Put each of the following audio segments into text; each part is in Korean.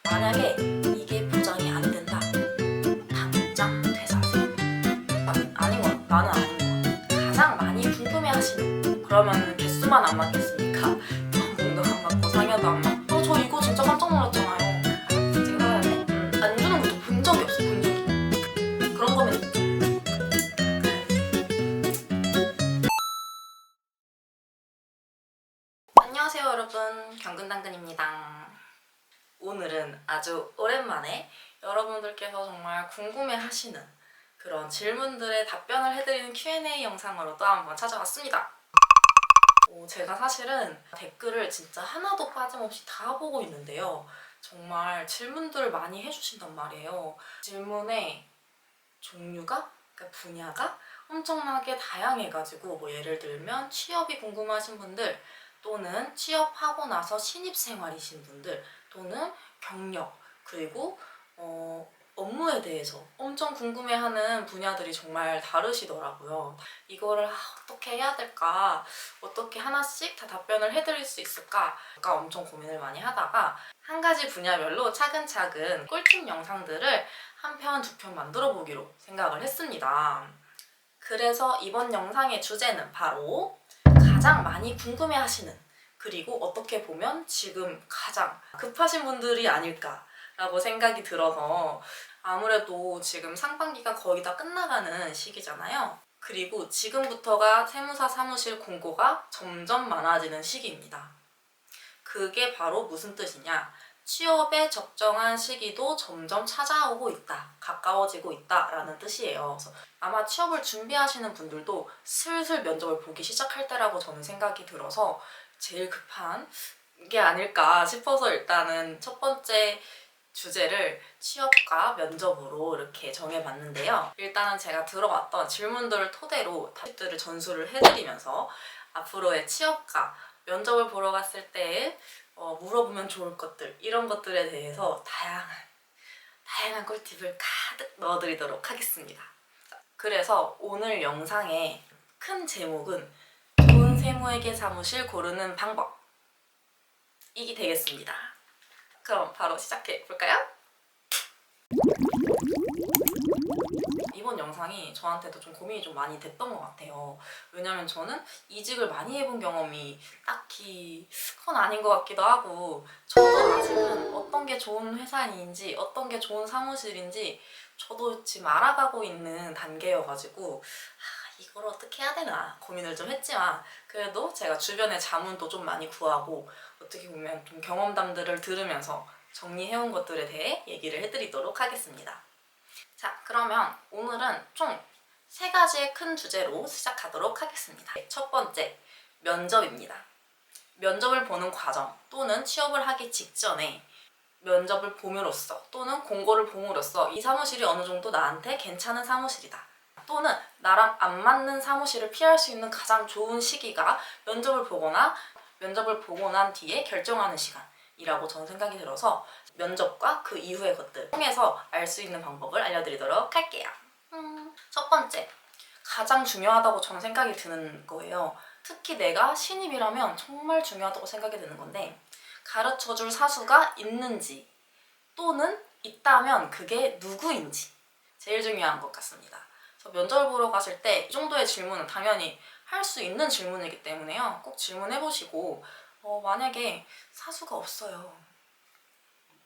만약에 이게 보장이 안 된다, 당장 퇴사하세요. 아닌 것 같아. 나는 아닌 것 같아. 가장 많이 궁금해하시는, 그러면 개수만 안 맞겠습니까? 연봉도 안 맞고 상여도 안 맞고. 저 이거 진짜 깜짝 놀랐잖아요. 제가 해야 돼? 안 주는 것도 본 적이 없어. 본 적이. 그런 거면 있죠. 안녕하세요 여러분, 경근당근입니다. 오늘은 아주 오랜만에 여러분들께서 정말 궁금해하시는 그런 질문들에 답변을 해드리는 Q&A 영상으로 또 한번 찾아왔습니다. 제가 사실은 댓글을 진짜 하나도 빠짐없이 다 보고 있는데요. 정말 질문들을 많이 해주신단 말이에요. 질문의 종류가, 그러니까 분야가 엄청나게 다양해가지고, 뭐 예를 들면 취업이 궁금하신 분들, 또는 취업하고 나서 신입생활이신 분들, 또는 경력, 그리고 업무에 대해서 엄청 궁금해하는 분야들이 정말 다르시더라고요. 이거를 어떻게 해야 될까? 어떻게 하나씩 다 답변을 해드릴 수 있을까? 아까 엄청 고민을 많이 하다가 한 가지 분야별로 차근차근 꿀팁 영상들을 한 편, 두 편 만들어 보기로 생각을 했습니다. 그래서 이번 영상의 주제는 바로 가장 많이 궁금해하시는, 그리고 어떻게 보면 지금 가장 급하신 분들이 아닐까라고 생각이 들어서, 아무래도 지금 상반기가 거의 다 끝나가는 시기잖아요. 그리고 지금부터가 세무사 사무실 공고가 점점 많아지는 시기입니다. 그게 바로 무슨 뜻이냐? 취업에 적정한 시기도 점점 찾아오고 있다, 가까워지고 있다라는 뜻이에요. 그래서 아마 취업을 준비하시는 분들도 슬슬 면접을 보기 시작할 때라고 저는 생각이 들어서 제일 급한 게 아닐까 싶어서, 일단은 첫 번째 주제를 취업과 면접으로 이렇게 정해봤는데요. 일단은 제가 들어왔던 질문들을 토대로 팁들을 전수를 해드리면서 앞으로의 취업과 면접을 보러 갔을 때 물어보면 좋을 것들, 이런 것들에 대해서 다양한 꿀팁을 가득 넣어드리도록 하겠습니다. 그래서 오늘 영상의 큰 제목은 좋은 세무회계 사무실 고르는 방법, 이게 되겠습니다. 그럼 바로 시작해 볼까요? 이번 영상이 저한테도 좀 고민이 좀 많이 됐던 것 같아요. 왜냐면 저는 이직을 많이 해본 경험이 딱히 그건 아닌 것 같기도 하고, 저도 아직은 어떤 게 좋은 회사인지, 어떤 게 좋은 사무실인지 저도 지금 알아가고 있는 단계여가지고 이걸 어떻게 해야 되나 고민을 좀 했지만, 그래도 제가 주변에 자문도 좀 많이 구하고 어떻게 보면 좀 경험담들을 들으면서 정리해온 것들에 대해 얘기를 해드리도록 하겠습니다. 자, 그러면 오늘은 총 3가지의 큰 주제로 시작하도록 하겠습니다. 첫 번째, 면접입니다. 면접을 보는 과정, 또는 취업을 하기 직전에 면접을 봄으로써, 또는 공고를 봄으로써 이 사무실이 어느 정도 나한테 괜찮은 사무실이다, 또는 나랑 안 맞는 사무실을 피할 수 있는 가장 좋은 시기가 면접을 보고 난 뒤에 결정하는 시간이라고 저는 생각이 들어서, 면접과 그 이후의 것들 통해서 알 수 있는 방법을 알려드리도록 할게요. 첫 번째, 가장 중요하다고 저는 생각이 드는 거예요. 특히 내가 신입이라면 정말 중요하다고 생각이 드는 건데, 가르쳐줄 사수가 있는지, 또는 있다면 그게 누구인지, 제일 중요한 것 같습니다. 그래서 면접을 보러 가실 때 이 정도의 질문은 당연히 할 수 있는 질문이기 때문에요. 꼭 질문해보시고, 만약에 사수가 없어요,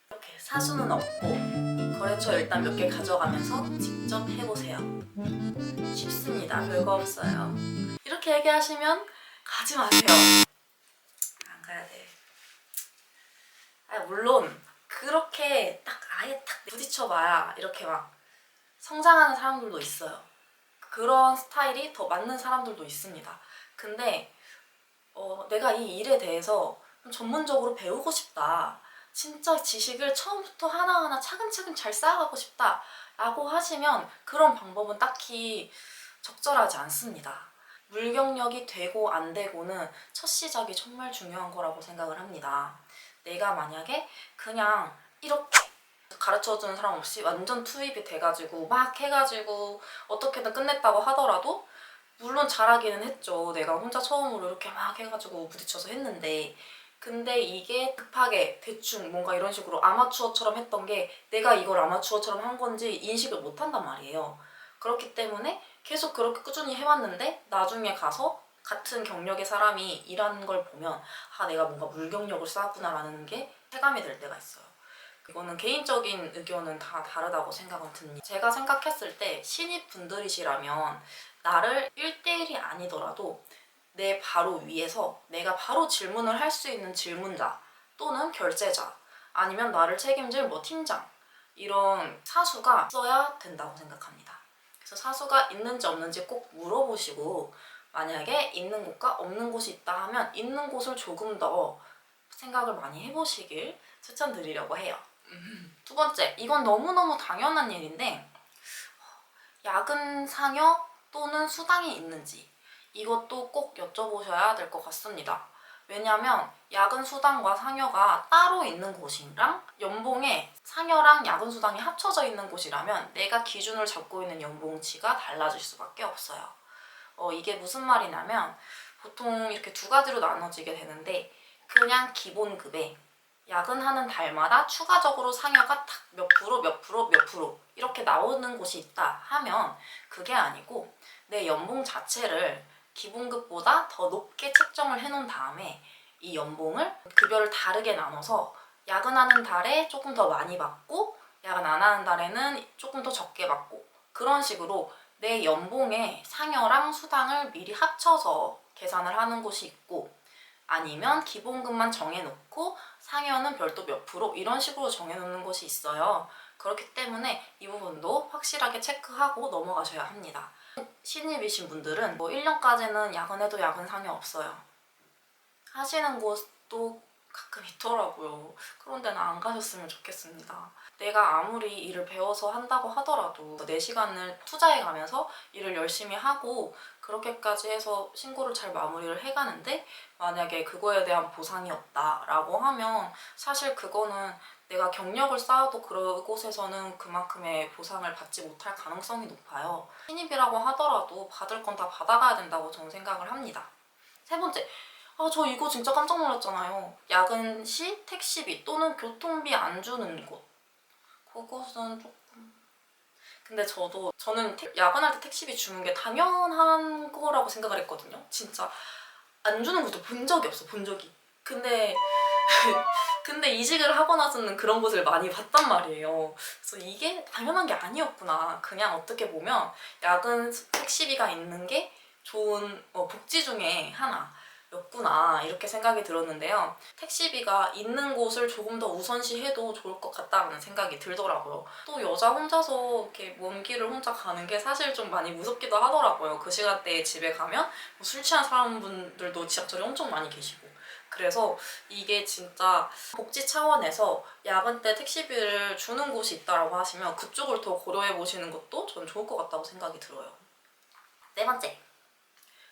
이렇게 사수는 없고 거래처 일단 몇 개 가져가면서 직접 해보세요. 쉽습니다. 별거 없어요. 이렇게 얘기하시면 가지 마세요. 안 가야 돼. 물론 그렇게 딱 아예 딱 부딪혀봐야 이렇게 막 성장하는 사람들도 있어요. 그런 스타일이 더 맞는 사람들도 있습니다. 근데 내가 이 일에 대해서 좀 전문적으로 배우고 싶다, 진짜 지식을 처음부터 하나하나 차근차근 잘 쌓아가고 싶다 라고 하시면 그런 방법은 딱히 적절하지 않습니다. 물경력이 되고 안 되고는 첫 시작이 정말 중요한 거라고 생각을 합니다. 내가 만약에 그냥 이렇게 가르쳐주는 사람 없이 완전 투입이 돼가지고 막 해가지고 어떻게든 끝냈다고 하더라도, 물론 잘하기는 했죠. 내가 혼자 처음으로 이렇게 막 해가지고 부딪혀서 했는데, 근데 이게 급하게 대충 뭔가 이런 식으로 아마추어처럼 했던 게 내가 이걸 아마추어처럼 한 건지 인식을 못 한단 말이에요. 그렇기 때문에 계속 그렇게 꾸준히 해왔는데 나중에 가서 같은 경력의 사람이 일하는 걸 보면 아 내가 뭔가 물경력을 쌓았구나 라는 게 체감이 될 때가 있어요. 이거는 개인적인 의견은 다 다르다고 생각은 듭니다. 제가 생각했을 때 신입분들이시라면 나를 1대1이 아니더라도 내 바로 위에서 내가 바로 질문을 할 수 있는 질문자 또는 결제자 아니면 나를 책임질 뭐 팀장 이런 사수가 있어야 된다고 생각합니다. 그래서 사수가 있는지 없는지 꼭 물어보시고 만약에 있는 곳과 없는 곳이 있다 하면 있는 곳을 조금 더 생각을 많이 해보시길 추천드리려고 해요. 두 번째, 이건 너무너무 당연한 일인데 야근 상여 또는 수당이 있는지 이것도 꼭 여쭤보셔야 될 것 같습니다. 왜냐면 야근 수당과 상여가 따로 있는 곳이랑 연봉에 상여랑 야근 수당이 합쳐져 있는 곳이라면 내가 기준을 잡고 있는 연봉치가 달라질 수밖에 없어요. 이게 무슨 말이냐면 보통 이렇게 두 가지로 나눠지게 되는데 그냥 기본급에 야근하는 달마다 추가적으로 상여가 탁 몇 프로, 몇 프로, 몇 프로 이렇게 나오는 곳이 있다 하면 그게 아니고 내 연봉 자체를 기본급보다 더 높게 책정을 해놓은 다음에 이 연봉을 급여를 다르게 나눠서 야근하는 달에 조금 더 많이 받고 야근 안 하는 달에는 조금 더 적게 받고 그런 식으로 내 연봉에 상여랑 수당을 미리 합쳐서 계산을 하는 곳이 있고 아니면 기본급만 정해놓고 상여는 별도 몇 프로 이런 식으로 정해놓는 곳이 있어요. 그렇기 때문에 이 부분도 확실하게 체크하고 넘어가셔야 합니다. 신입이신 분들은 뭐 1년까지는 야근해도 야근 상여 없어요. 하시는 곳도 가끔 있더라고요. 그런 데는 안 가셨으면 좋겠습니다. 내가 아무리 일을 배워서 한다고 하더라도 내 시간을 투자해가면서 일을 열심히 하고 그렇게까지 해서 신고를 잘 마무리를 해가는데 만약에 그거에 대한 보상이 없다라고 하면 사실 그거는 내가 경력을 쌓아도 그곳에서는 그만큼의 보상을 받지 못할 가능성이 높아요. 신입이라고 하더라도 받을 건 다 받아가야 된다고 저는 생각을 합니다. 세 번째, 저 이거 진짜 깜짝 놀랐잖아요. 야근 시 택시비 또는 교통비 안 주는 곳. 그것은 조금... 근데 저는 야근할 때 택시비 주는 게 당연한 거라고 생각을 했거든요. 진짜 안 주는 것도 본 적이 없어, 본 적이. 근데 이직을 하고 나서는 그런 곳을 많이 봤단 말이에요. 그래서 이게 당연한 게 아니었구나. 그냥 어떻게 보면 야근 택시비가 있는 게 좋은 복지 중에 하나였구나 이렇게 생각이 들었는데요. 택시비가 있는 곳을 조금 더 우선시해도 좋을 것 같다는 생각이 들더라고요. 또 여자 혼자서 이렇게 먼 길을 혼자 가는 게 사실 좀 많이 무섭기도 하더라고요. 그 시간대에 집에 가면 술 취한 사람분들도 지하철에 엄청 많이 계시고 그래서 이게 진짜 복지 차원에서 야근 때 택시비를 주는 곳이 있다고 하시면 그쪽을 더 고려해 보시는 것도 저는 좋을 것 같다고 생각이 들어요. 네 번째,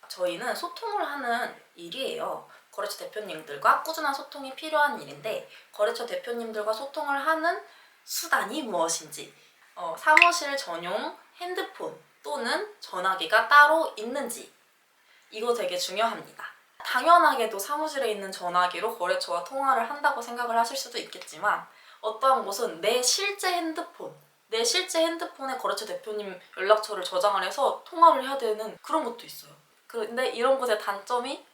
저희는 소통을 하는 일이에요. 거래처 대표님들과 꾸준한 소통이 필요한 일인데 거래처 대표님들과 소통을 하는 수단이 무엇인지 사무실 전용 핸드폰 또는 전화기가 따로 있는지 이거 되게 중요합니다. 당연하게도 사무실에 있는 전화기로 거래처와 통화를 한다고 생각을 하실 수도 있겠지만 어떠한 곳은 내 실제 핸드폰에 거래처 대표님 연락처를 저장을 해서 통화를 해야 되는 그런 것도 있어요. 근데 이런 곳의 단점이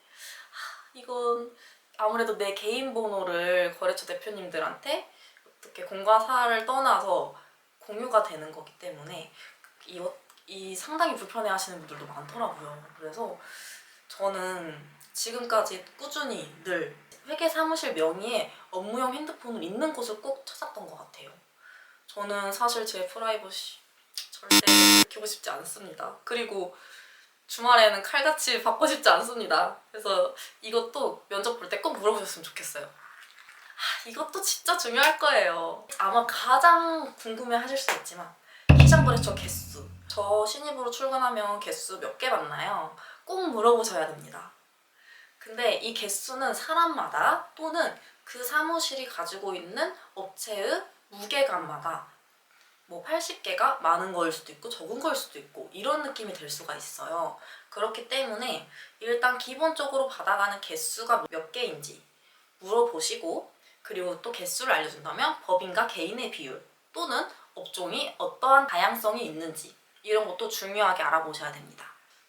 이건 아무래도 내 개인 번호를 거래처 대표님들한테 어떻게 공과 사를 떠나서 공유가 되는 거기 때문에 이 상당히 불편해하시는 분들도 많더라고요. 그래서 저는 지금까지 꾸준히 늘 회계 사무실 명의의 업무용 핸드폰을 있는 곳을 꼭 찾았던 것 같아요. 저는 사실 제 프라이버시 절대 지키고 싶지 않습니다. 그리고 주말에는 칼같이 받고 싶지 않습니다. 그래서 이것도 면접 볼 때 꼭 물어보셨으면 좋겠어요. 이것도 진짜 중요할 거예요. 아마 가장 궁금해 하실 수 있지만 기장거래처 개수. 저 신입으로 출근하면 개수 몇 개 받나요? 꼭 물어보셔야 됩니다. 근데 이 개수는 사람마다 또는 그 사무실이 가지고 있는 업체의 무게감마다 뭐 80개가 많은 거일 수도 있고 적은 거일 수도 있고 이런 느낌이 들 수가 있어요. 그렇기 때문에 일단 기본적으로 받아가는 개수가 몇 개인지 물어보시고, 그리고 또 개수를 알려준다면 법인과 개인의 비율 또는 업종이 어떠한 다양성이 있는지 이런 것도 중요하게 알아보셔야 됩니다.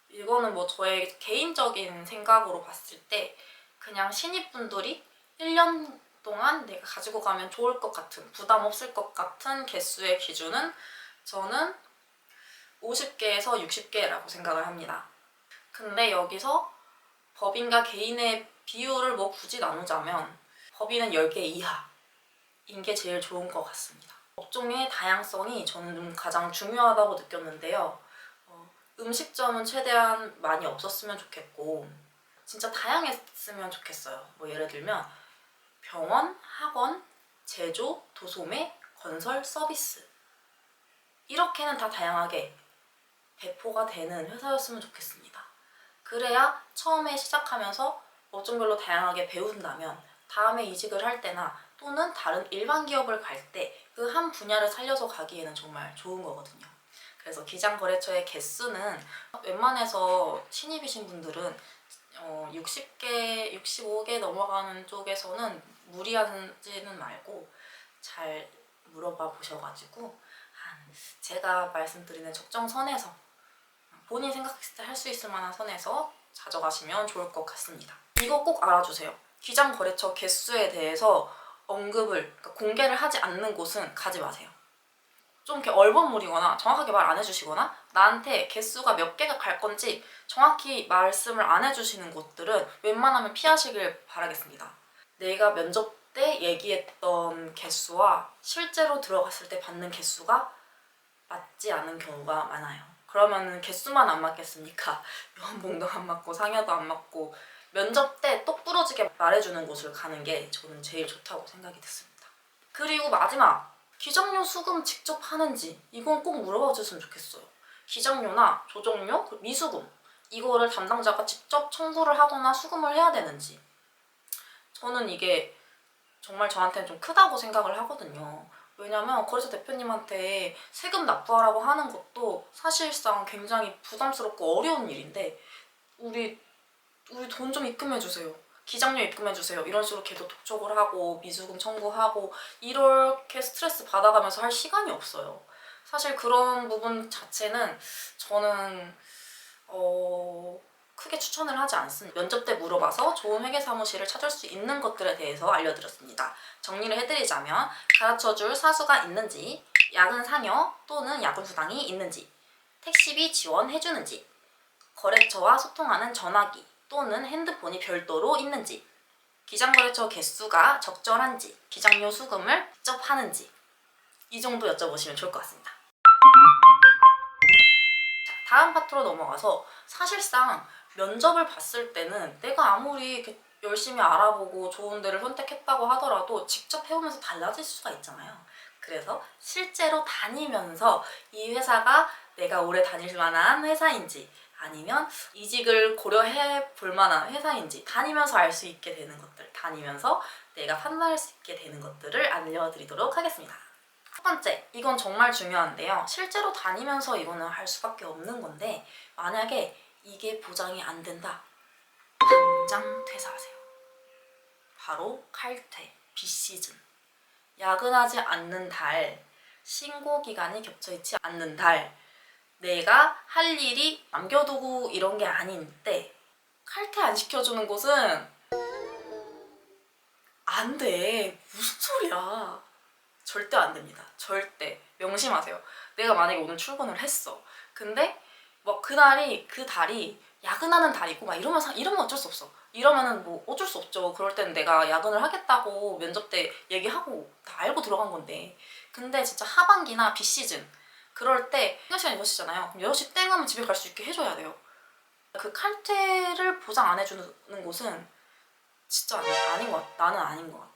이거는 뭐 저의 개인적인 생각으로 봤을 때 그냥 신입분들이 1년 동안 내가 가지고 가면 좋을 것 같은, 부담 없을 것 같은 개수의 기준은 저는 50개에서 60개라고 생각을 합니다. 근데 여기서 법인과 개인의 비율을 뭐 굳이 나누자면 법인은 10개 이하인 게 제일 좋은 것 같습니다. 업종의 다양성이 저는 좀 가장 중요하다고 느꼈는데요. 음식점은 최대한 많이 없었으면 좋겠고 진짜 다양했으면 좋겠어요. 뭐 예를 들면 병원, 학원, 제조, 도소매, 건설, 서비스 이렇게는 다 다양하게 배포가 되는 회사였으면 좋겠습니다. 그래야 처음에 시작하면서 업종별로 다양하게 배운다면 다음에 이직을 할 때나 또는 다른 일반 기업을 갈 때 그 한 분야를 살려서 가기에는 정말 좋은 거거든요. 그래서 기장거래처의 개수는 웬만해서 신입이신 분들은 60개, 65개 넘어가는 쪽에서는 무리하지는 말고 잘 물어봐 보셔가지고 제가 말씀드리는 적정선에서 본인이 생각했을 때 할 수 있을 만한 선에서 가져가시면 좋을 것 같습니다. 이거 꼭 알아주세요. 기장거래처 개수에 대해서 언급을, 그러니까 공개를 하지 않는 곳은 가지 마세요. 좀 이렇게 얼버무리거나 정확하게 말 안 해주시거나 나한테 개수가 몇 개가 갈 건지 정확히 말씀을 안 해주시는 곳들은 웬만하면 피하시길 바라겠습니다. 내가 면접 때 얘기했던 개수와 실제로 들어갔을 때 받는 개수가 맞지 않은 경우가 많아요. 그러면 개수만 안 맞겠습니까? 연봉도 안 맞고 상여도 안 맞고 면접 때 똑부러지게 말해주는 곳을 가는 게 저는 제일 좋다고 생각이 됐습니다. 그리고 마지막! 기장료 수금 직접 하는지 이건 꼭 물어봐 주셨으면 좋겠어요. 기장료나 조정료, 미수금 이거를 담당자가 직접 청구를 하거나 수금을 해야 되는지 저는 이게 정말 저한테는 좀 크다고 생각을 하거든요. 왜냐면 거래소 대표님한테 세금 납부하라고 하는 것도 사실상 굉장히 부담스럽고 어려운 일인데 우리 돈 좀 입금해주세요. 기장료 입금해주세요. 이런 식으로 계속 독촉을 하고 미수금 청구하고 이렇게 스트레스 받아가면서 할 시간이 없어요. 사실 그런 부분 자체는 저는 크게 추천을 하지 않습니다. 면접 때 물어봐서 좋은 회계사무실을 찾을 수 있는 것들에 대해서 알려드렸습니다. 정리를 해드리자면 가르쳐줄 사수가 있는지, 야근 상여 또는 야근 수당이 있는지, 택시비 지원해주는지, 거래처와 소통하는 전화기 또는 핸드폰이 별도로 있는지, 기장거래처 개수가 적절한지, 기장료 수금을 직접 하는지 이 정도 여쭤보시면 좋을 것 같습니다. 다음 파트로 넘어가서 사실상 면접을 봤을 때는 내가 아무리 열심히 알아보고 좋은 데를 선택했다고 하더라도 직접 해보면서 달라질 수가 있잖아요. 그래서 실제로 다니면서 이 회사가 내가 오래 다닐 만한 회사인지 아니면 이직을 고려해 볼 만한 회사인지 다니면서 알 수 있게 되는 것들, 다니면서 내가 판단할 수 있게 되는 것들을 알려드리도록 하겠습니다. 첫 번째, 이건 정말 중요한데요. 실제로 다니면서 이거는 할 수밖에 없는 건데 만약에 이게 보장이 안 된다. 당장 퇴사하세요. 바로 칼퇴, 비시즌. 야근하지 않는 달, 신고 기간이 겹쳐있지 않는 달, 내가 할 일이 남겨두고 이런 게 아닌 때 칼퇴 안 시켜주는 곳은 안 돼. 무슨 소리야. 절대 안 됩니다. 절대. 명심하세요. 내가 만약에 오늘 출근을 했어. 근데 막 그 달이 야근하는 달이고 막 이러면 어쩔 수 없어. 이러면은 뭐 어쩔 수 없죠. 그럴 때는 내가 야근을 하겠다고 면접 때 얘기하고 다 알고 들어간 건데. 근데 진짜 하반기나 비시즌 그럴 때 퇴근 시간 6시잖아요. 그럼 6시 땡 하면 집에 갈 수 있게 해줘야 돼요. 그 칼퇴를 보장 안 해주는 곳은 진짜 아닌 것 같아. 나는 아닌 것 같아.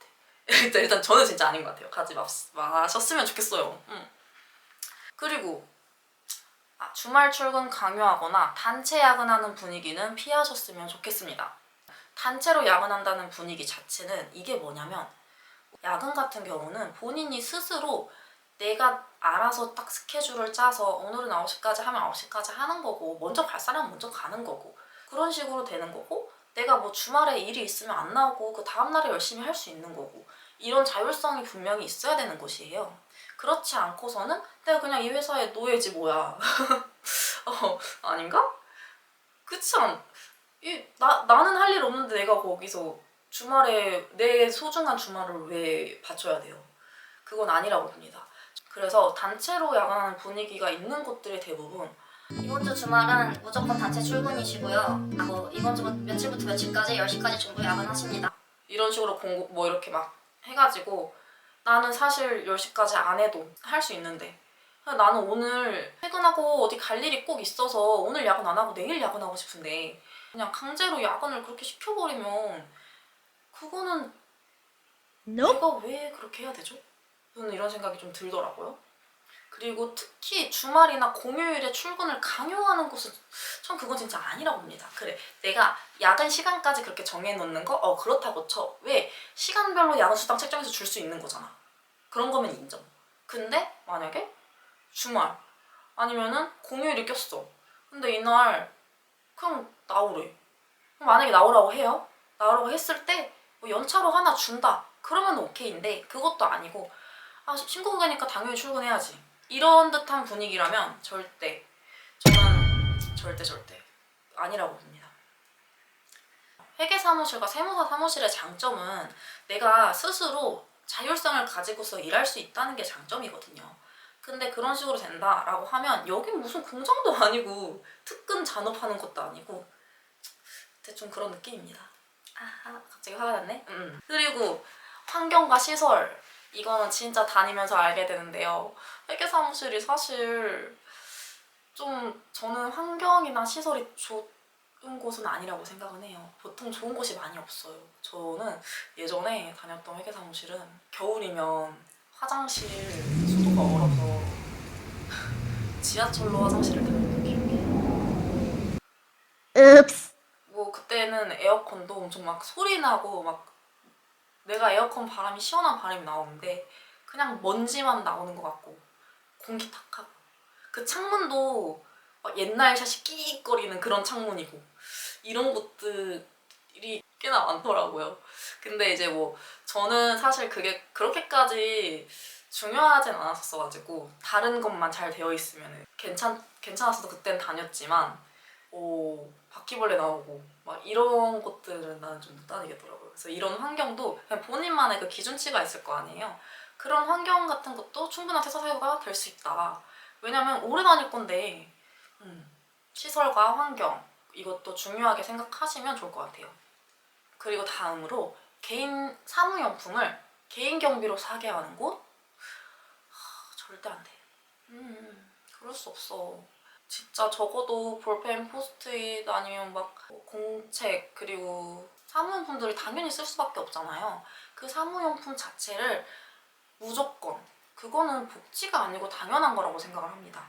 일단 저는 진짜 아닌 것 같아요. 가지 마셨으면 좋겠어요. 그리고 주말 출근 강요하거나 단체 야근하는 분위기는 피하셨으면 좋겠습니다. 단체로 야근한다는 분위기 자체는 이게 뭐냐면 야근 같은 경우는 본인이 스스로 내가 알아서 딱 스케줄을 짜서 오늘은 9시까지 하면 9시까지 하는 거고 먼저 갈 사람은 먼저 가는 거고 그런 식으로 되는 거고 내가 뭐 주말에 일이 있으면 안 나오고 그 다음날에 열심히 할 수 있는 거고, 이런 자율성이 분명히 있어야 되는 것이에요. 그렇지 않고서는 내가 그냥 이 회사의 노예지 뭐야. 아닌가? 그치 않... 나는 할 일 없는데 내가 거기서 주말에 내 소중한 주말을 왜 바쳐야 돼요? 그건 아니라고 봅니다. 그래서 단체로 야간하는 분위기가 있는 곳들이 대부분 이번 주 주말은 무조건 단체 출근이시고요. 뭐 이번 주 며칠부터 며칠까지 10시까지 전부 야근하십니다. 이런 식으로 공고 뭐 이렇게 막 해가지고, 나는 사실 10시까지 안 해도 할 수 있는데, 나는 오늘 퇴근하고 어디 갈 일이 꼭 있어서 오늘 야근 안 하고 내일 야근하고 싶은데 그냥 강제로 야근을 그렇게 시켜버리면 그거는 내가 왜 그렇게 해야 되죠? 저는 이런 생각이 좀 들더라고요. 그리고 특히 주말이나 공휴일에 출근을 강요하는 것은 전 그건 진짜 아니라고 봅니다. 그래, 내가 야근 시간까지 그렇게 정해놓는 거? 그렇다고 쳐. 왜? 시간별로 야근 수당 책정해서 줄 수 있는 거잖아. 그런 거면 인정. 근데 만약에 주말 아니면은 공휴일이 꼈어. 근데 이날 그냥 나오래. 그럼 만약에 나오라고 해요. 나오라고 했을 때 뭐 연차로 하나 준다. 그러면 오케이인데 그것도 아니고, 신고가 가니까 당연히 출근해야지, 이런 듯한 분위기라면 저는 절대 아니라고 봅니다. 회계사무실과 세무사 사무실의 장점은 내가 스스로 자율성을 가지고서 일할 수 있다는 게 장점이거든요. 근데 그런 식으로 된다라고 하면 여긴 무슨 공장도 아니고 특근 잔업하는 것도 아니고 대충 그런 느낌입니다. 갑자기 화가 났네. 그리고 환경과 시설, 이거는 진짜 다니면서 알게 되는데요. 회계사무실이 사실 좀 저는 환경이나 시설이 좋은 곳은 아니라고 생각은 해요. 보통 좋은 곳이 많이 없어요. 저는 예전에 다녔던 회계사무실은 겨울이면 화장실 수도가 얼어서 지하철로 화장실을 다녔던 기억이. 뭐 그때는 에어컨도 엄청 막 소리 나고 막 내가 에어컨 바람이 시원한 바람이 나오는데 그냥 먼지만 나오는 것 같고 공기 탁하고, 그 창문도 막 옛날 샷이 끼익거리는 그런 창문이고, 이런 것들이 꽤나 많더라고요. 근데 이제 뭐 저는 사실 그게 그렇게까지 중요하진 않았어가지고 다른 것만 잘 되어 있으면 괜찮았어도 그땐 다녔지만, 바퀴벌레 나오고 막 이런 것들은 나는 좀 못 다니겠더라고요. 그래서 이런 환경도 그냥 본인만의 그 기준치가 있을 거 아니에요. 그런 환경 같은 것도 충분한 퇴사 사유가 될 수 있다. 왜냐면 오래 다닐 건데 시설과 환경, 이것도 중요하게 생각하시면 좋을 것 같아요. 그리고 다음으로 개인 사무용품을 개인 경비로 사게 하는 곳? 절대 안 돼. 그럴 수 없어. 진짜 적어도 볼펜, 포스트잇 아니면 막 공책, 그리고 사무용품들을 당연히 쓸 수밖에 없잖아요. 그 사무용품 자체를 무조건, 그거는 복지가 아니고 당연한 거라고 생각을 합니다.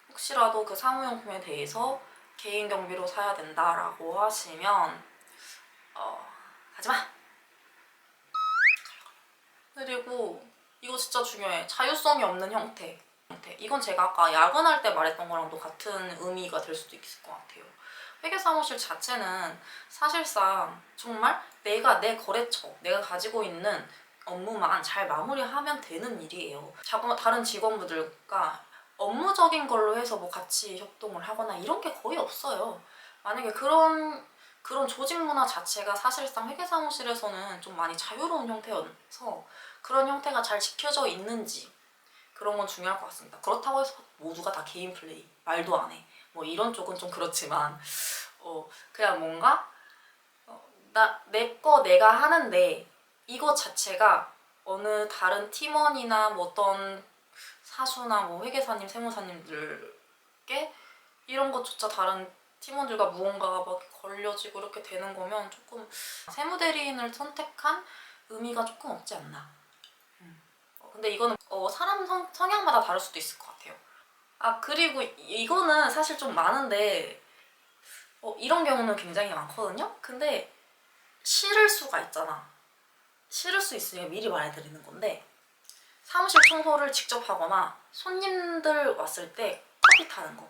혹시라도 그 사무용품에 대해서 개인 경비로 사야 된다라고 하시면 하지마! 그리고 이거 진짜 중요해. 자율성이 없는 형태. 이건 제가 아까 야근할 때 말했던 거랑도 같은 의미가 될 수도 있을 것 같아요. 회계사무실 자체는 사실상 정말 내가 내 거래처, 내가 가지고 있는 업무만 잘 마무리하면 되는 일이에요. 다른 직원분들과 업무적인 걸로 해서 뭐 같이 협동을 하거나 이런 게 거의 없어요. 만약에 그런 조직 문화 자체가 사실상 회계사무실에서는 좀 많이 자유로운 형태여서 그런 형태가 잘 지켜져 있는지, 그런 건 중요할 것 같습니다. 그렇다고 해서 모두가 다 개인 플레이, 말도 안 해, 뭐 이런 쪽은 좀 그렇지만 그냥 뭔가 내 거 내가 하는데 이거 자체가 어느 다른 팀원이나 뭐 어떤 사수나 뭐 회계사님, 세무사님들께 이런 것조차 다른 팀원들과 무언가가 막 걸려지고 이렇게 되는 거면 조금 세무대리인을 선택한 의미가 조금 없지 않나. 근데 이거는 사람 성향마다 다를 수도 있을 것 같아요. 그리고 이거는 사실 좀 많은데 이런 경우는 굉장히 많거든요. 근데 싫을 수가 있잖아. 싫을 수 있으니까 미리 말해드리는 건데, 사무실 청소를 직접 하거나 손님들 왔을 때 커피 타는 거,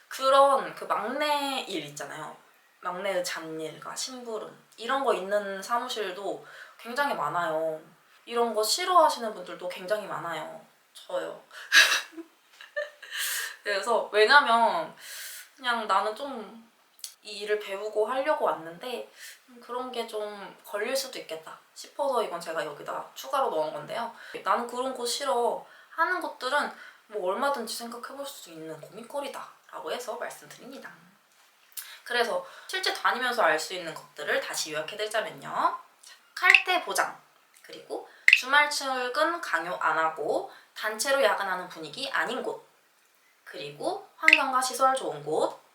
그런 그 막내 일 있잖아요. 막내의 잡일과 심부름 이런 거 있는 사무실도 굉장히 많아요. 이런 거 싫어하시는 분들도 굉장히 많아요. 저요. 그래서 왜냐면 그냥 나는 좀 이 일을 배우고 하려고 왔는데 그런 게 좀 걸릴 수도 있겠다 싶어서 이건 제가 여기다 추가로 넣은 건데요. 나는 그런 거 싫어 하는 것들은 뭐 얼마든지 생각해볼 수 있는 고민거리다 라고 해서 말씀드립니다. 그래서 실제 다니면서 알 수 있는 것들을 다시 요약해드리자면요. 칼퇴 보장, 그리고 주말 출근 강요 안 하고 단체로 야근하는 분위기 아닌 곳, 그리고 환경과 시설 좋은 곳,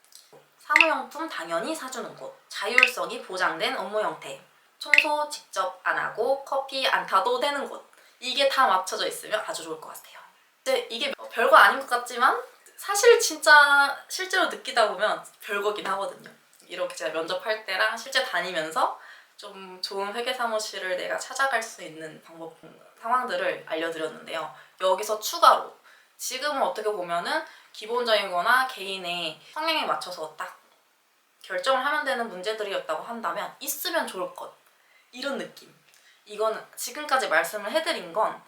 사무용품 당연히 사주는 곳, 자율성이 보장된 업무 형태, 청소 직접 안 하고 커피 안 타도 되는 곳. 이게 다 맞춰져 있으면 아주 좋을 것 같아요. 근데 이게 별거 아닌 것 같지만 사실 진짜 실제로 느끼다 보면 별거긴 하거든요. 이렇게 제가 면접할 때랑 실제 다니면서 좀 좋은 회계 사무실을 내가 찾아갈 수 있는 방법, 상황들을 알려드렸는데요. 여기서 추가로 지금은 어떻게 보면은 기본적인 거나 개인의 성향에 맞춰서 딱 결정을 하면 되는 문제들이었다고 한다면 있으면 좋을 것, 이런 느낌. 이건 지금까지 말씀을 해드린 건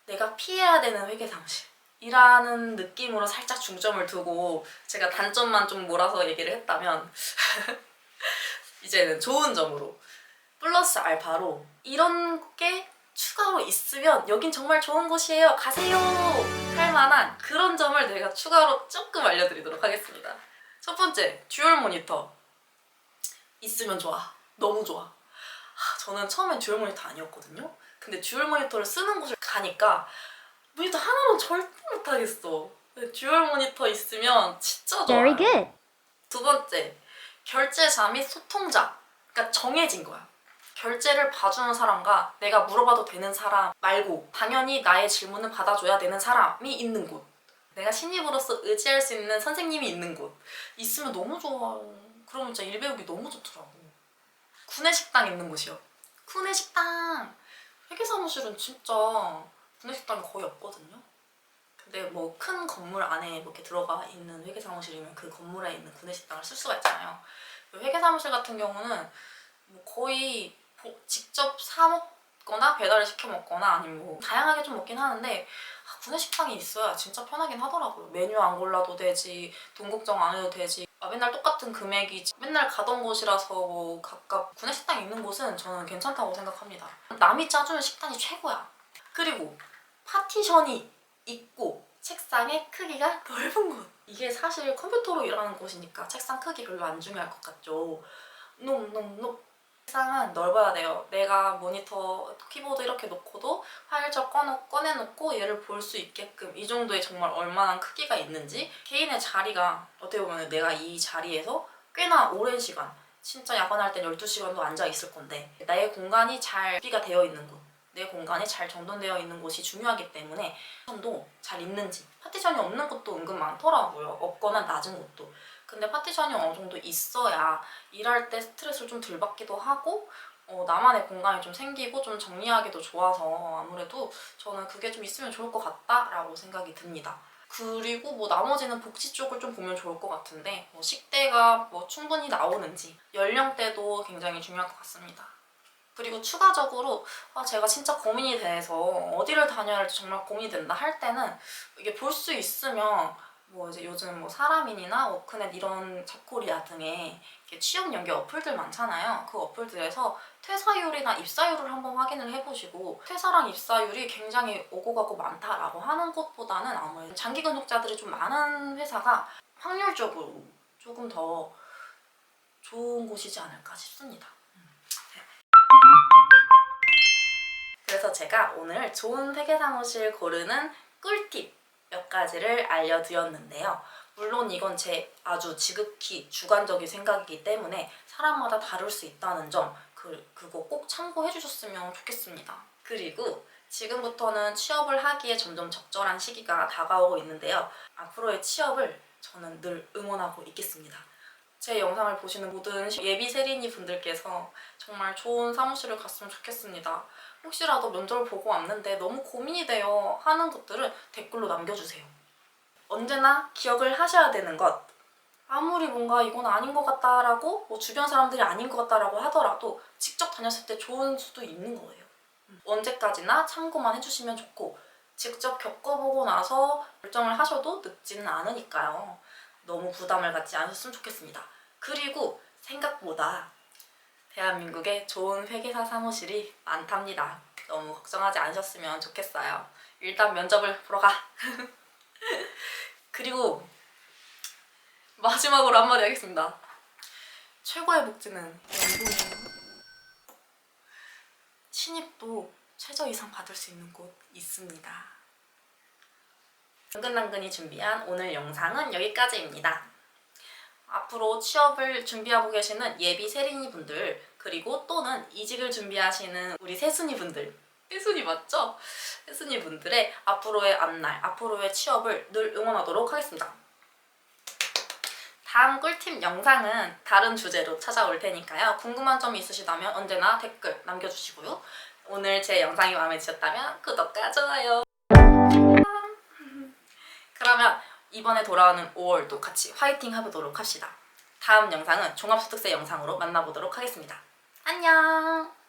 내가 피해야 되는 회계사무실이라는 느낌으로 살짝 중점을 두고 제가 단점만 좀 몰아서 얘기를 했다면 이제는 좋은 점으로 플러스 알파로 이런 게 추가로 있으면 여긴 정말 좋은 곳이에요 가세요 할 만한 그런 점을 내가 추가로 조금 알려드리도록 하겠습니다. 첫 번째, 듀얼 모니터 있으면 좋아. 너무 좋아. 저는 처음엔 듀얼 모니터 아니었거든요. 근데 듀얼 모니터를 쓰는 곳을 가니까 모니터 하나로 절대 못하겠어. 듀얼 모니터 있으면 진짜 좋아요. Very good. 두 번째, 결제자 및 소통자. 그러니까 정해진 거야. 결제를 봐주는 사람과 내가 물어봐도 되는 사람 말고 당연히 나의 질문을 받아줘야 되는 사람이 있는 곳. 내가 신입으로서 의지할 수 있는 선생님이 있는 곳. 있으면 너무 좋아요. 그러면 진짜 일 배우기 너무 좋더라고. 구내식당 있는 곳이요. 구내식당! 회계사무실은 진짜 구내식당이 거의 없거든요. 근데 뭐 큰 건물 안에 이렇게 들어가 있는 회계사무실이면 그 건물에 있는 구내식당을 쓸 수가 있잖아요. 회계사무실 같은 경우는 뭐 거의 직접 사 먹거나 배달을 시켜 먹거나 아니면 뭐 다양하게 좀 먹긴 하는데 구내식당이 있어야 진짜 편하긴 하더라고요. 메뉴 안 골라도 되지, 돈 걱정 안 해도 되지. 맨날 똑같은 금액이지. 맨날 가던 곳이라서 뭐 각각 구내식당이 있는 곳은 저는 괜찮다고 생각합니다. 남이 짜주는 식단이 최고야. 그리고 파티션이 있고 책상의 크기가 넓은 곳. 이게 사실 컴퓨터로 일하는 곳이니까 책상 크기 별로 안 중요할 것 같죠. 책상은 넓어야 돼요. 내가 모니터, 키보드 이렇게 놓고도 파일첩 꺼내놓고 얘를 볼 수 있게끔 이 정도의 정말 얼마나 크기가 있는지 개인의 자리가 어떻게 보면 내가 이 자리에서 꽤나 오랜 시간 진짜 야근할 땐 12시간도 앉아 있을 건데 나의 공간이 잘 구비가 되어 있는 곳 내 공간이 잘 정돈되어 있는 곳이 중요하기 때문에 파티션도 잘 있는지 파티션이 없는 곳도 은근 많더라고요. 없거나 낮은 곳도. 근데 파티션이 어느 정도 있어야 일할 때 스트레스를 좀 덜 받기도 하고 나만의 공간이 좀 생기고 좀 정리하기도 좋아서 아무래도 저는 그게 좀 있으면 좋을 것 같다라고 생각이 듭니다. 그리고 뭐 나머지는 복지 쪽을 좀 보면 좋을 것 같은데 뭐 식대가 뭐 충분히 나오는지 연령대도 굉장히 중요할 것 같습니다. 그리고 추가적으로 제가 진짜 고민이 돼서 어디를 다녀야 할지 정말 고민이 된다 할 때는 이게 볼 수 있으면 뭐 이제 요즘 뭐 사람인이나 워크넷 이런 잡코리아 등의 취업 연계 어플들 많잖아요. 그 어플들에서 퇴사율이나 입사율을 한번 확인을 해보시고 퇴사랑 입사율이 굉장히 오고 가고 많다라고 하는 것보다는 아무래도 장기 근속자들이 좀 많은 회사가 확률적으로 조금 더 좋은 곳이지 않을까 싶습니다. 그래서 제가 오늘 좋은 회계사무실 고르는 꿀팁 몇 가지를 알려드렸는데요. 물론 이건 제 아주 지극히 주관적인 생각이기 때문에 사람마다 다를 수 있다는 점 그거 꼭 참고해 주셨으면 좋겠습니다. 그리고 지금부터는 취업을 하기에 점점 적절한 시기가 다가오고 있는데요. 앞으로의 취업을 저는 늘 응원하고 있겠습니다. 제 영상을 보시는 모든 예비 세린이 분들께서 정말 좋은 사무실을 갔으면 좋겠습니다. 혹시라도 면접을 보고 왔는데 너무 고민이 돼요 하는 것들은 댓글로 남겨주세요. 언제나 기억을 하셔야 되는 것, 아무리 뭔가 이건 아닌 것 같다라고 뭐 주변 사람들이 아닌 것 같다라고 하더라도 직접 다녔을 때 좋은 수도 있는 거예요. 언제까지나 참고만 해주시면 좋고 직접 겪어보고 나서 결정을 하셔도 늦지는 않으니까요. 너무 부담을 갖지 않으셨으면 좋겠습니다. 그리고 생각보다 대한민국에 좋은 회계사 사무실이 많답니다. 너무 걱정하지 않으셨으면 좋겠어요. 일단 면접을 보러 가. 그리고 마지막으로 한마디 하겠습니다. 최고의 복지는 연봉이에요. 신입도 최저 이상 받을 수 있는 곳 있습니다. 당근당근이 준비한 오늘 영상은 여기까지입니다. 앞으로 취업을 준비하고 계시는 예비 세린이 분들 그리고 또는 이직을 준비하시는 우리 새순이 분들 새순이 맞죠? 새순이 분들의 앞으로의 앞날, 앞으로의 취업을 늘 응원하도록 하겠습니다. 다음 꿀팁 영상은 다른 주제로 찾아올 테니까요. 궁금한 점이 있으시다면 언제나 댓글 남겨주시고요. 오늘 제 영상이 마음에 드셨다면 구독과 좋아요. 그러면 이번에 돌아오는 5월도 같이 화이팅 해보도록 합시다. 다음 영상은 종합소득세 영상으로 만나보도록 하겠습니다. 안녕!